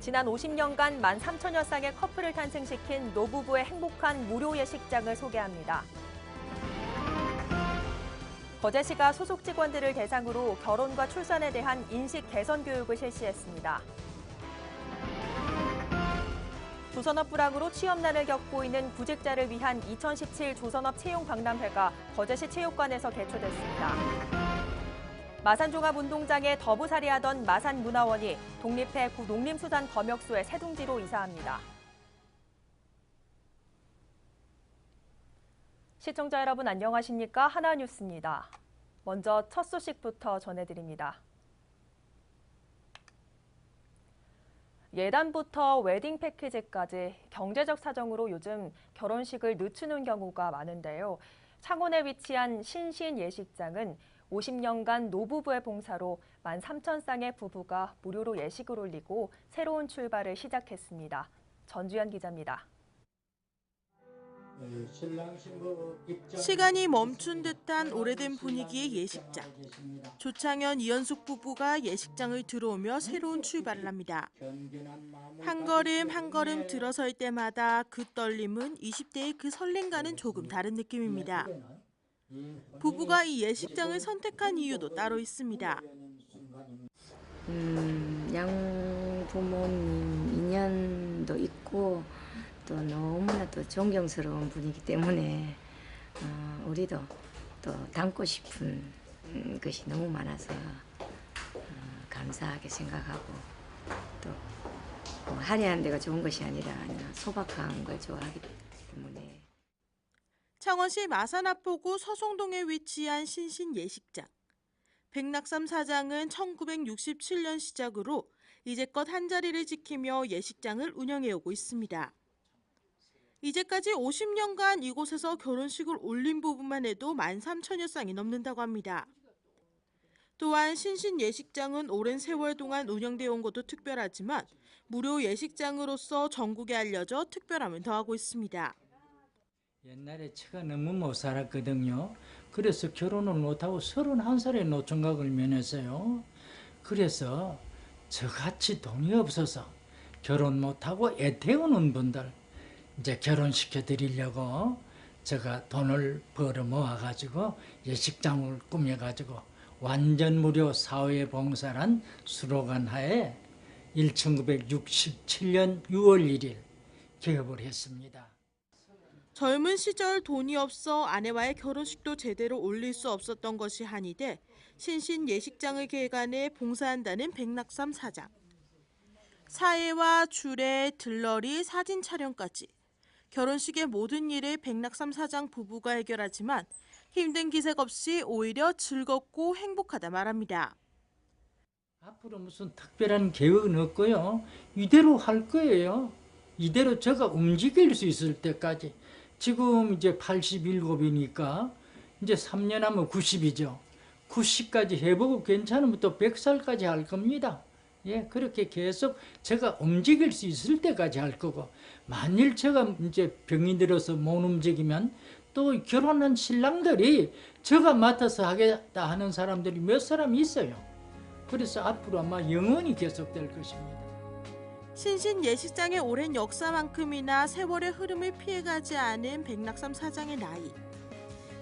지난 50년간 13,000여 쌍의 커플을 탄생시킨 노부부의 행복한 무료 예식장을 소개합니다. 거제시가 소속 직원들을 대상으로 결혼과 출산에 대한 인식 개선 교육을 실시했습니다. 조선업 불황으로 취업난을 겪고 있는 구직자를 위한 2017 조선업 채용 박람회가 거제시 체육관에서 개최됐습니다. 마산종합운동장에 더부살이하던 마산문화원이 독립해 구농림수산 검역소의 새둥지로 이사합니다. 시청자 여러분 안녕하십니까? 하나뉴스입니다. 먼저 첫 소식부터 전해드립니다. 예단부터 웨딩 패키지까지 경제적 사정으로 요즘 결혼식을 늦추는 경우가 많은데요. 창원에 위치한 신신 예식장은 50년간 노부부의 봉사로 13,000쌍의 부부가 무료로 예식을 올리고 새로운 출발을 시작했습니다. 전주현 기자입니다. 시간이 멈춘 듯한 오래된 분위기의 예식장. 조창현, 이현숙 부부가 예식장을 들어오며 새로운 출발을 합니다. 한 걸음 한 걸음 들어설 때마다 그 떨림은 20대의 그 설렘과는 조금 다른 느낌입니다. 부부가 이 예식장을 선택한 이유도 따로 있습니다. 양 부모님 인연도 있고 또 너무나 또 존경스러운 분이기 때문에 우리도 또 닮고 싶은 것이 너무 많아서 감사하게 생각하고 또 화려한 데가 좋은 것이 아니라 소박한 걸 좋아하기 때문에. 창원시 마산 앞포구 서송동에 위치한 신신 예식장. 백낙삼 사장은 1967년 시작으로 이제껏 한자리를 지키며 예식장을 운영해오고 있습니다. 이제까지 50년간 이곳에서 결혼식을 올린 부부만 해도 13,000여 쌍이 넘는다고 합니다. 또한 신신 예식장은 오랜 세월 동안 운영되어 온 것도 특별하지만 무료 예식장으로서 전국에 알려져 특별함을 더하고 있습니다. 옛날에 제가 너무 못 살았거든요. 그래서 결혼을 못하고 31살에 노총각을 면했어요. 그래서 저같이 돈이 없어서 결혼 못하고 애 태우는 분들 이제 결혼시켜 드리려고 제가 돈을 벌어 모아가지고 예식장을 꾸며가지고 완전 무료 사회봉사란 스로건 하에 1967년 6월 1일 개업을 했습니다. 젊은 시절 돈이 없어 아내와의 결혼식도 제대로 올릴 수 없었던 것이 한이 돼 신신 예식장을 개관해 봉사한다는 백낙삼 사장. 사회와 주례, 들러리, 사진 촬영까지 결혼식의 모든 일을 백낙삼 사장 부부가 해결하지만 힘든 기색 없이 오히려 즐겁고 행복하다 말합니다. 앞으로 무슨 특별한 계획은 없고요. 이대로 할 거예요. 이대로 제가 움직일 수 있을 때까지. 지금 이제 87이니까 이제 3년 하면 90이죠. 90까지 해보고 괜찮으면 또 100살까지 할 겁니다. 예, 그렇게 계속 제가 움직일 수 있을 때까지 할 거고, 만일 제가 이제 병이 들어서 못 움직이면 또 결혼한 신랑들이 제가 맡아서 하겠다 하는 사람들이 몇 사람 있어요. 그래서 앞으로 아마 영원히 계속될 것입니다. 신신 예식장의 오랜 역사만큼이나 세월의 흐름을 피해가지 않은 백낙삼 사장의 나이.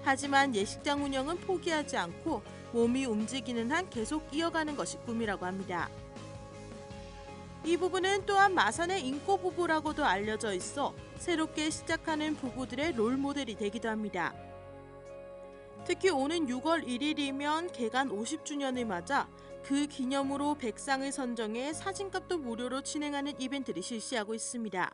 하지만 예식장 운영은 포기하지 않고 몸이 움직이는 한 계속 이어가는 것이 꿈이라고 합니다. 이 부부는 또한 마산의 인꼬 부부라고도 알려져 있어 새롭게 시작하는 부부들의 롤모델이 되기도 합니다. 특히 오는 6월 1일이면 개관 50주년을 맞아 그 기념으로 100쌍을 선정해 사진값도 무료로 진행하는 이벤트를 실시하고 있습니다.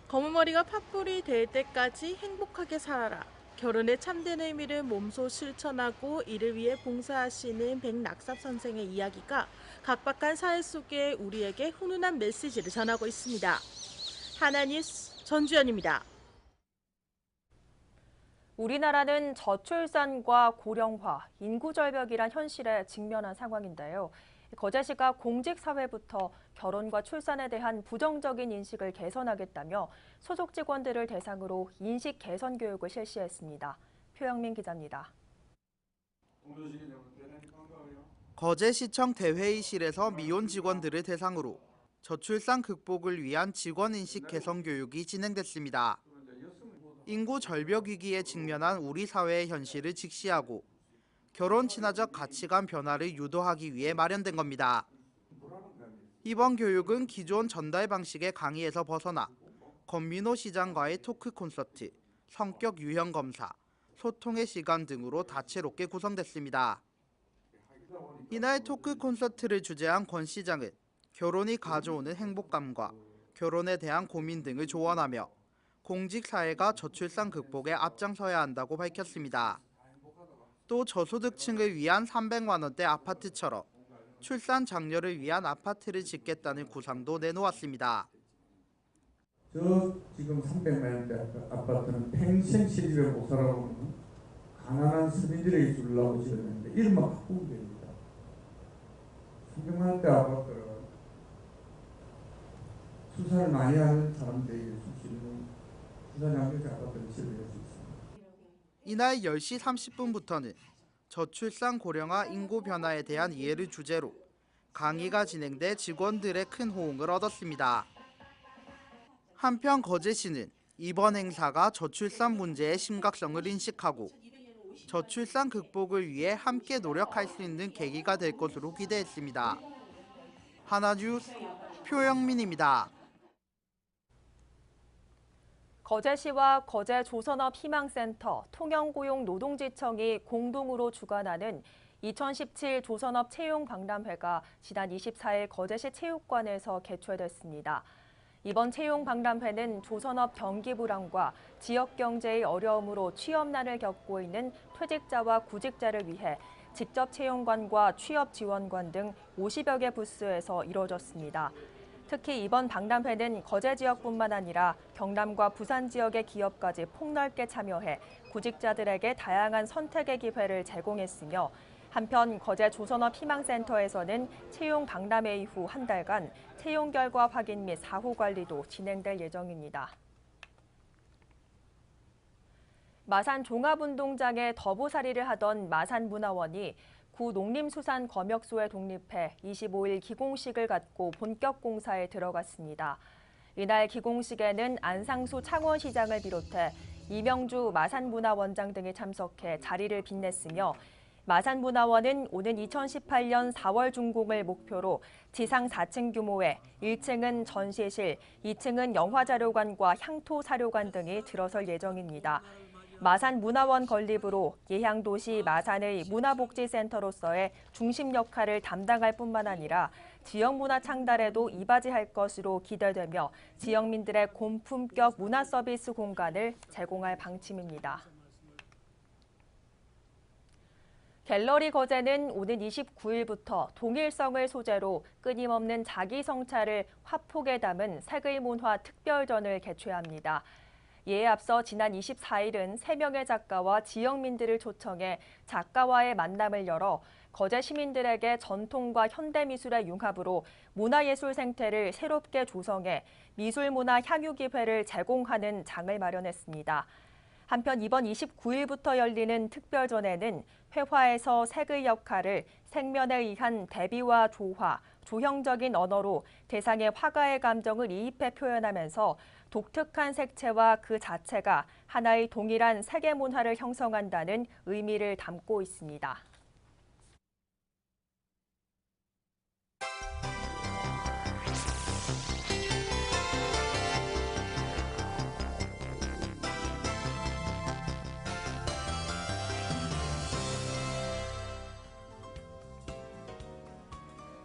검은머리가 팥불이 될 때까지 행복하게 살아라. 결혼의 참된 의미를 몸소 실천하고 이를 위해 봉사하시는 백낙삼 선생의 이야기가 각박한 사회 속에 우리에게 훈훈한 메시지를 전하고 있습니다. 하나뉴스 전주현입니다. 우리나라는 저출산과 고령화, 인구절벽이란 현실에 직면한 상황인데요. 거제시가 공직사회부터 결혼과 출산에 대한 부정적인 인식을 개선하겠다며 소속 직원들을 대상으로 인식 개선 교육을 실시했습니다. 표영민 기자입니다. 거제시청 대회의실에서 미혼 직원들을 대상으로 저출산 극복을 위한 직원인식 개선 교육이 진행됐습니다. 인구 절벽 위기에 직면한 우리 사회의 현실을 직시하고 결혼 친화적 가치관 변화를 유도하기 위해 마련된 겁니다. 이번 교육은 기존 전달 방식의 강의에서 벗어나 권민호 시장과의 토크 콘서트, 성격 유형 검사, 소통의 시간 등으로 다채롭게 구성됐습니다. 이날 토크 콘서트를 주재한 권 시장은 결혼이 가져오는 행복감과 결혼에 대한 고민 등을 조언하며 공직사회가 저출산 극복에 앞장서야 한다고 밝혔습니다. 또 저소득층을 위한 300만 원대 아파트처럼 출산 장려를 위한 아파트를 짓겠다는 구상도 내놓았습니다. 저 지금 300만 원대 아파트는 평생 시집에 못 살아보는 가난한 서민들에게 주려고 지었는데 이름만 바꾸면 됩니다. 300만 원대 아파트를 수사를 많이 하는 사람들에게 줄 수 있는 수사장벽 아파트를 지어낼 수 있습니다. 이날 10시 30분부터는 저출산 고령화 인구 변화에 대한 이해를 주제로 강의가 진행돼 직원들의 큰 호응을 얻었습니다. 한편 거제시는 이번 행사가 저출산 문제의 심각성을 인식하고 저출산 극복을 위해 함께 노력할 수 있는 계기가 될 것으로 기대했습니다. 하나뉴스 표영민입니다. 거제시와 거제조선업 희망센터, 통영고용노동지청이 공동으로 주관하는 2017 조선업 채용박람회가 지난 24일 거제시 체육관에서 개최됐습니다. 이번 채용박람회는 조선업 경기 불황과 지역 경제의 어려움으로 취업난을 겪고 있는 퇴직자와 구직자를 위해 직접 채용관과 취업 지원관 등 50여 개 부스에서 이뤄졌습니다. 특히 이번 박람회는 거제 지역뿐만 아니라 경남과 부산 지역의 기업까지 폭넓게 참여해 구직자들에게 다양한 선택의 기회를 제공했으며 한편 거제 조선업 희망센터에서는 채용 박람회 이후 한 달간 채용 결과 확인 및 사후 관리도 진행될 예정입니다. 마산 종합운동장에 더부살이를 하던 마산문화원이 구 농림수산검역소에 독립해 25일 기공식을 갖고 본격 공사에 들어갔습니다. 이날 기공식에는 안상수 창원시장을 비롯해 이명주 마산문화원장 등이 참석해 자리를 빛냈으며 마산문화원은 오는 2018년 4월 준공을 목표로 지상 4층 규모의 1층은 전시실, 2층은 영화자료관과 향토사료관 등이 들어설 예정입니다. 마산문화원 건립으로 예향도시 마산의 문화복지센터로서의 중심 역할을 담당할 뿐만 아니라 지역문화 창달에도 이바지할 것으로 기대되며 지역민들의 고품격 문화 서비스 공간을 제공할 방침입니다. 갤러리 거제는 오는 29일부터 동일성을 소재로 끊임없는 자기 성찰을 화폭에 담은 색의 문화 특별전을 개최합니다. 이에 앞서 지난 24일은 3명의 작가와 지역민들을 초청해 작가와의 만남을 열어 거제 시민들에게 전통과 현대미술의 융합으로 문화예술 생태를 새롭게 조성해 미술문화 향유 기회를 제공하는 장을 마련했습니다. 한편 이번 29일부터 열리는 특별전에는 회화에서 색의 역할을 생면에 의한 대비와 조화, 조형적인 언어로 대상의 화가의 감정을 이입해 표현하면서 독특한 색채와 그 자체가 하나의 동일한 세계 문화를 형성한다는 의미를 담고 있습니다.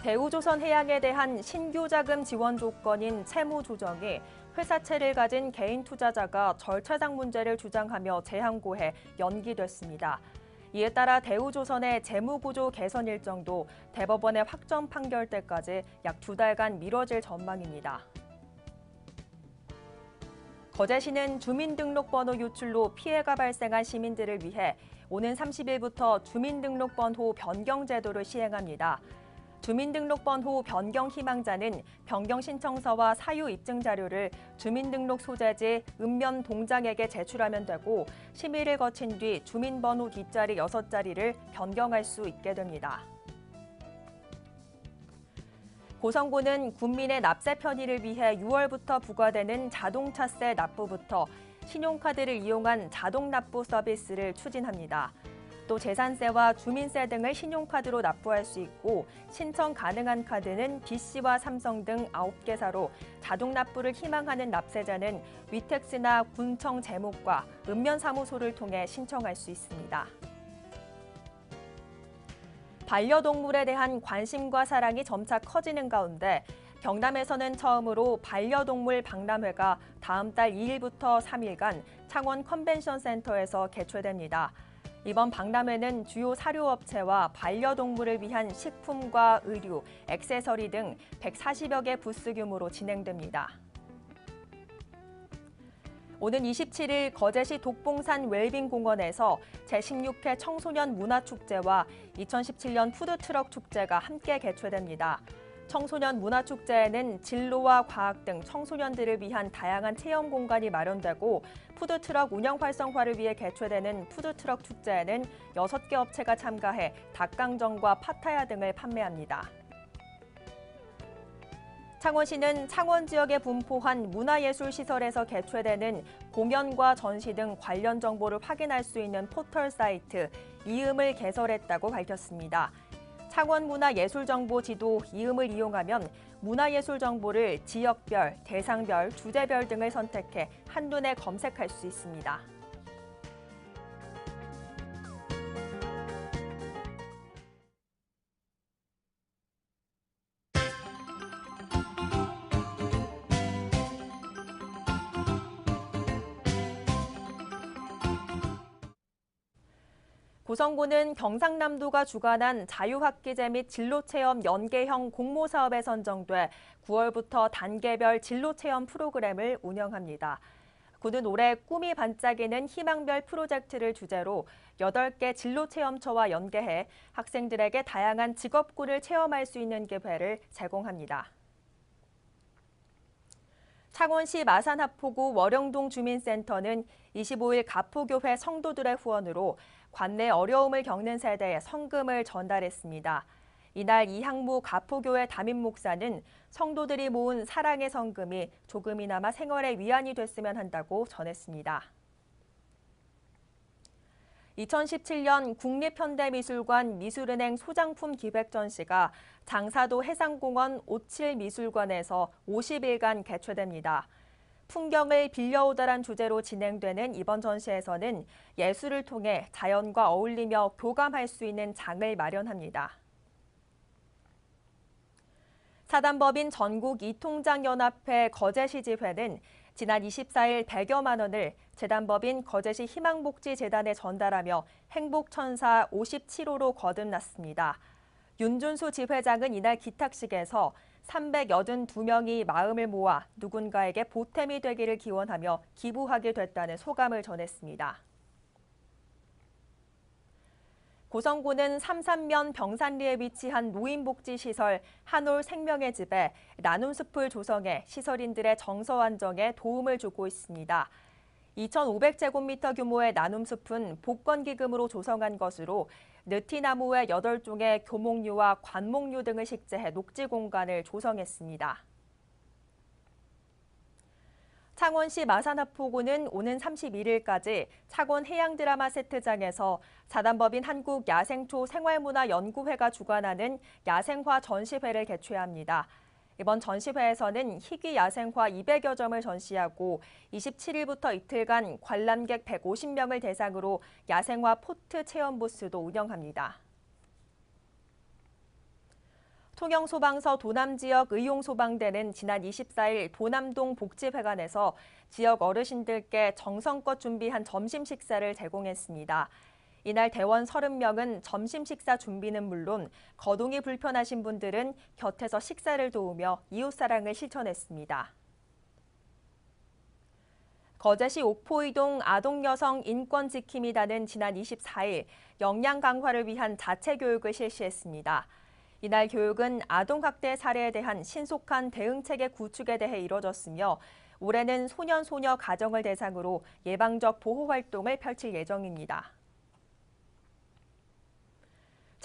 대우조선해양에 대한 신규 자금 지원 조건인 채무 조정이 회사채를 가진 개인 투자자가 절차상 문제를 주장하며 재항고해 연기됐습니다. 이에 따라 대우조선의 재무구조 개선 일정도 대법원의 확정 판결 때까지 약 2달간 미뤄질 전망입니다. 거제시는 주민등록번호 유출로 피해가 발생한 시민들을 위해 오는 30일부터 주민등록번호 변경 제도를 시행합니다. 주민등록번호 변경 희망자는 변경 신청서와 사유 입증 자료를 주민등록 소재지 읍면 동장에게 제출하면 되고 심의를 거친 뒤 주민번호 뒷자리 6자리를 변경할 수 있게 됩니다. 고성군은 국민의 납세 편의를 위해 6월부터 부과되는 자동차세 납부부터 신용카드를 이용한 자동 납부 서비스를 추진합니다. 또 재산세와 주민세 등을 신용카드로 납부할 수 있고 신청 가능한 카드는 BC와 삼성 등 9개사로 자동 납부를 희망하는 납세자는 위택스나 군청 재무과 읍면사무소를 통해 신청할 수 있습니다. 반려동물에 대한 관심과 사랑이 점차 커지는 가운데 경남에서는 처음으로 반려동물 박람회가 다음 달 2일부터 3일간 창원 컨벤션 센터에서 개최됩니다. 이번 박람회는 주요 사료업체와 반려동물을 위한 식품과 의류, 액세서리 등 140여 개 부스 규모로 진행됩니다. 오는 27일 거제시 독봉산 웰빙공원에서 제16회 청소년 문화축제와 2017년 푸드트럭 축제가 함께 개최됩니다. 청소년 문화축제에는 진로와 과학 등 청소년들을 위한 다양한 체험 공간이 마련되고 푸드트럭 운영 활성화를 위해 개최되는 푸드트럭 축제에는 6개 업체가 참가해 닭강정과 파타야 등을 판매합니다. 창원시는 창원 지역에 분포한 문화예술시설에서 개최되는 공연과 전시 등 관련 정보를 확인할 수 있는 포털 사이트 이음을 개설했다고 밝혔습니다. 창원문화예술정보지도 이음을 이용하면 문화예술 정보를 지역별, 대상별, 주제별 등을 선택해 한눈에 검색할 수 있습니다. 고성군은 경상남도가 주관한 자유학기제 및 진로체험 연계형 공모사업에 선정돼 9월부터 단계별 진로체험 프로그램을 운영합니다. 군은 올해 꿈이 반짝이는 희망별 프로젝트를 주제로 8개 진로체험처와 연계해 학생들에게 다양한 직업군을 체험할 수 있는 기회를 제공합니다. 창원시 마산하포구 월영동 주민센터는 25일 가포교회 성도들의 후원으로 관내 어려움을 겪는 세대에 성금을 전달했습니다. 이날 이항무 가포교회 담임 목사는 성도들이 모은 사랑의 성금이 조금이나마 생활에 위안이 됐으면 한다고 전했습니다. 2017년 국립현대미술관 미술은행 소장품 기획 전시가 장사도 해상공원 57미술관에서 50일간 개최됩니다. 풍경을 빌려오다란 주제로 진행되는 이번 전시에서는 예술을 통해 자연과 어울리며 교감할 수 있는 장을 마련합니다. 사단법인 전국 이통장연합회 거제시 지회는 지난 24일 100여만 원을 재단법인 거제시 희망복지재단에 전달하며 행복천사 57호로 거듭났습니다. 윤준수 지회장은 이날 기탁식에서 382명이 마음을 모아 누군가에게 보탬이 되기를 기원하며 기부하게 됐다는 소감을 전했습니다. 고성군은 삼산면 병산리에 위치한 노인복지시설 한올 생명의 집에 나눔숲을 조성해 시설인들의 정서 안정에 도움을 주고 있습니다. 2,500제곱미터 규모의 나눔숲은 복권기금으로 조성한 것으로 느티나무의 8종의 교목류와 관목류 등을 식재해 녹지 공간을 조성했습니다. 창원시 마산하포구는 오는 31일까지 창원 해양드라마 세트장에서 사단법인 한국야생초 생활문화연구회가 주관하는 야생화 전시회를 개최합니다. 이번 전시회에서는 희귀 야생화 200여 점을 전시하고 27일부터 이틀간 관람객 150명을 대상으로 야생화 포트 체험 부스도 운영합니다. 통영소방서 도남지역 의용소방대는 지난 24일 도남동 복지회관에서 지역 어르신들께 정성껏 준비한 점심 식사를 제공했습니다. 이날 대원 30명은 점심 식사 준비는 물론 거동이 불편하신 분들은 곁에서 식사를 도우며 이웃사랑을 실천했습니다. 거제시 옥포이동 아동여성 인권지킴이단은 지난 24일 역량 강화를 위한 자체교육을 실시했습니다. 이날 교육은 아동학대 사례에 대한 신속한 대응체계 구축에 대해 이뤄졌으며 올해는 소년, 소녀 가정을 대상으로 예방적 보호활동을 펼칠 예정입니다.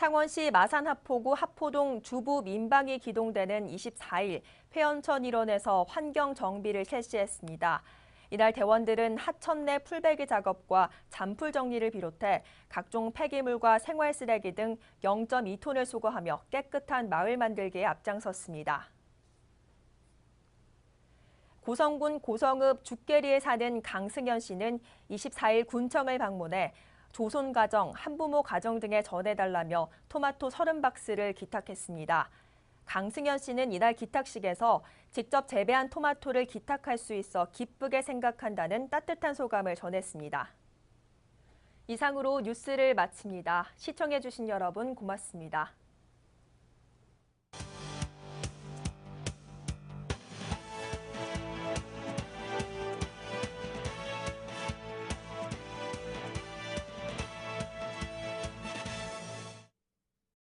창원시 마산하포구 하포동 주부 민방위 기동대는 24일 회원천 일원에서 환경 정비를 실시했습니다. 이날 대원들은 하천 내 풀베기 작업과 잔풀 정리를 비롯해 각종 폐기물과 생활 쓰레기 등 0.2톤을 수거하며 깨끗한 마을 만들기에 앞장섰습니다. 고성군 고성읍 죽계리에 사는 강승현 씨는 24일 군청을 방문해 조손 가정, 한부모 가정 등에 전해달라며 토마토 30박스를 기탁했습니다. 강승현 씨는 이날 기탁식에서 직접 재배한 토마토를 기탁할 수 있어 기쁘게 생각한다는 따뜻한 소감을 전했습니다. 이상으로 뉴스를 마칩니다. 시청해주신 여러분 고맙습니다.